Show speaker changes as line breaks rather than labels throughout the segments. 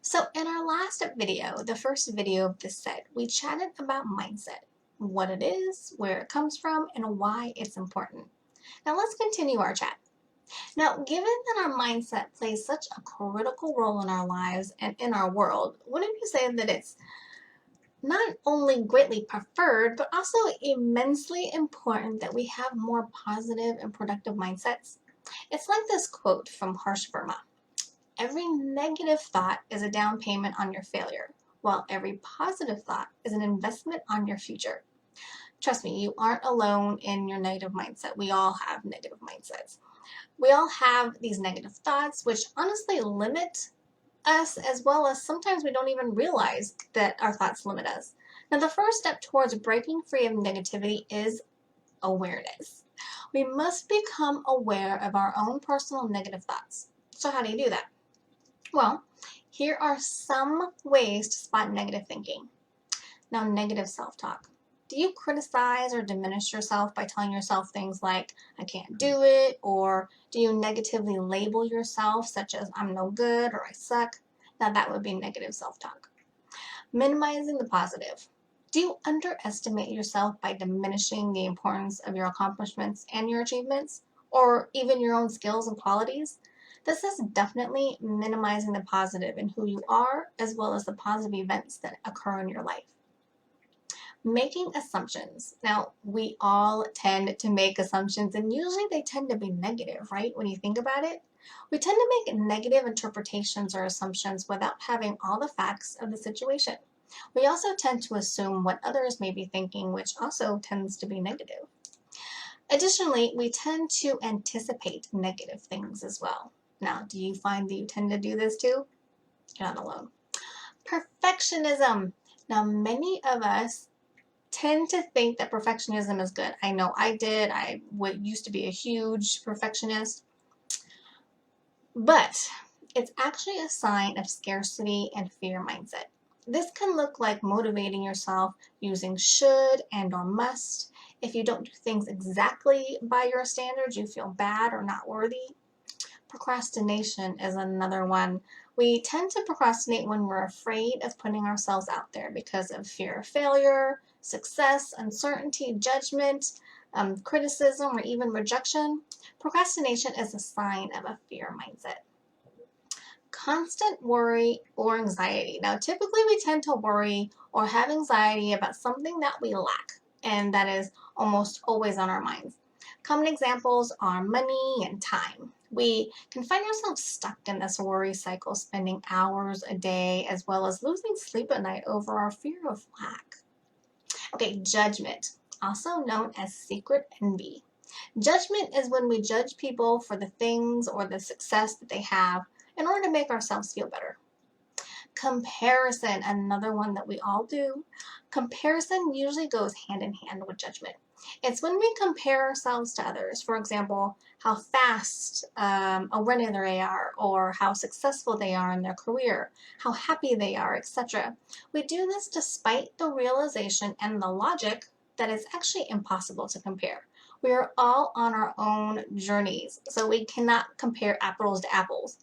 So in our last video, the first video of this set, we chatted about mindset, what it is, where it comes from, and why it's important. Now let's continue our chat. Now, given that our mindset plays such a critical role in our lives and in our world, wouldn't you say that it's not only greatly preferred, but also immensely important that we have more positive and productive mindsets? It's like this quote from Harsh Verma. Every negative thought is a down payment on your failure, while every positive thought is an investment on your future. Trust me, you aren't alone in your negative mindset. We all have negative mindsets. We all have these negative thoughts, which honestly limit us, as well as sometimes we don't even realize that our thoughts limit us. Now, the first step towards breaking free of negativity is awareness. We must become aware of our own personal negative thoughts. So, how do you do that? Well, here are some ways to spot negative thinking. Now, negative self-talk. Do you criticize or diminish yourself by telling yourself things like, I can't do it, or do you negatively label yourself, such as I'm no good or I suck? Now, that would be negative self-talk. Minimizing the positive. Do you underestimate yourself by diminishing the importance of your accomplishments and your achievements, or even your own skills and qualities? This is definitely minimizing the positive in who you are, as well as the positive events that occur in your life. Making assumptions. Now, we all tend to make assumptions, and usually they tend to be negative, right? When you think about it, we tend to make negative interpretations or assumptions without having all the facts of the situation. We also tend to assume what others may be thinking, which also tends to be negative. Additionally, we tend to anticipate negative things as well. Now, do you find that you tend to do this too? You're not alone. Perfectionism. Now, many of us tend to think that perfectionism is good. I know I did. I used to be a huge perfectionist. But it's actually a sign of scarcity and fear mindset. This can look like motivating yourself using should and or must. If you don't do things exactly by your standards, you feel bad or not worthy. Procrastination is another one. We tend to procrastinate when we're afraid of putting ourselves out there because of fear of failure, success, uncertainty, judgment, criticism, or even rejection. Procrastination is a sign of a fear mindset. Constant worry or anxiety. Now, typically we tend to worry or have anxiety about something that we lack, and that is almost always on our minds. Common examples are money and time. We can find ourselves stuck in this worry cycle, spending hours a day, as well as losing sleep at night over our fear of lack. Okay, judgment, also known as secret envy. Judgment is when we judge people for the things or the success that they have in order to make ourselves feel better. Comparison, another one that we all do. Comparison usually goes hand in hand with judgment. It's when we compare ourselves to others. For example, how fast a runner they are, or how successful they are in their career, how happy they are, etc. We do this despite the realization and the logic that it's actually impossible to compare. We are all on our own journeys, so we cannot compare apples to apples.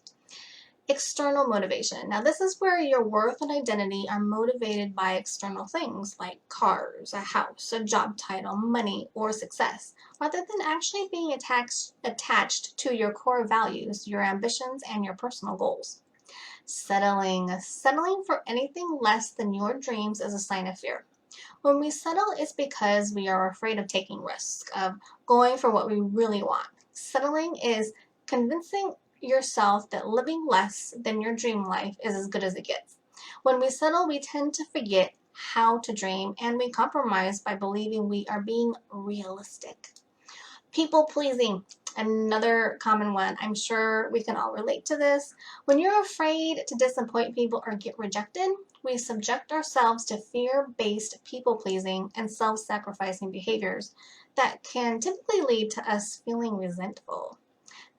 External motivation. Now, this is where your worth and identity are motivated by external things like cars, a house, a job title, money, or success, rather than actually being attached to your core values, your ambitions, and your personal goals. Settling. Settling for anything less than your dreams is a sign of fear. When we settle, it's because we are afraid of taking risks, of going for what we really want. Settling is convincing yourself that living less than your dream life is as good as it gets. When we settle, we tend to forget how to dream, and we compromise by believing we are being realistic. People pleasing, another common one. I'm sure we can all relate to this. When you're afraid to disappoint people or get rejected, we subject ourselves to fear-based people pleasing and self-sacrificing behaviors that can typically lead to us feeling resentful.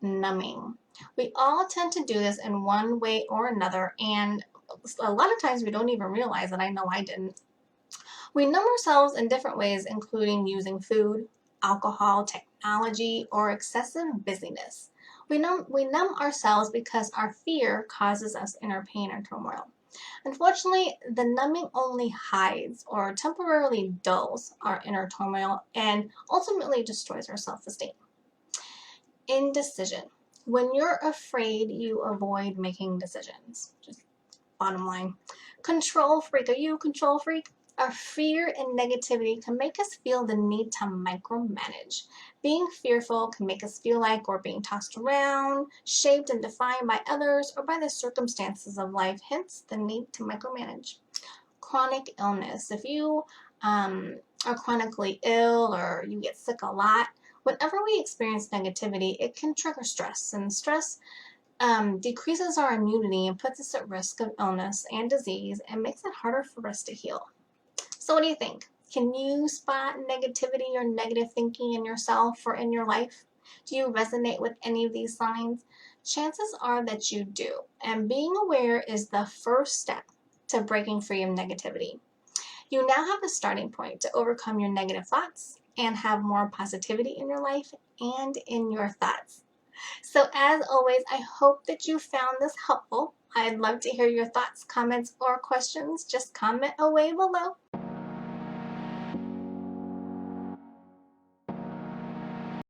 Numbing. We all tend to do this in one way or another, and a lot of times we don't even realize it. I know I didn't. We numb ourselves in different ways, including using food, alcohol, technology, or excessive busyness. We numb ourselves because our fear causes us inner pain and turmoil. Unfortunately, the numbing only hides or temporarily dulls our inner turmoil and ultimately destroys our self-esteem. Indecision. When you're afraid, you avoid making decisions. Just bottom line. Control freak. Are you a control freak? Our fear and negativity can make us feel the need to micromanage. Being fearful can make us feel like we're being tossed around, shaped and defined by others or by the circumstances of life, hence the need to micromanage. Chronic illness. If you are chronically ill or you get sick a lot, whenever we experience negativity, it can trigger stress, and stress decreases our immunity and puts us at risk of illness and disease and makes it harder for us to heal. So what do you think? Can you spot negativity or negative thinking in yourself or in your life? Do you resonate with any of these signs? Chances are that you do, and being aware is the first step to breaking free of negativity. You now have a starting point to overcome your negative thoughts and have more positivity in your life and in your thoughts. So as always, I hope that you found this helpful. I'd love to hear your thoughts, comments, or questions. Just comment away below.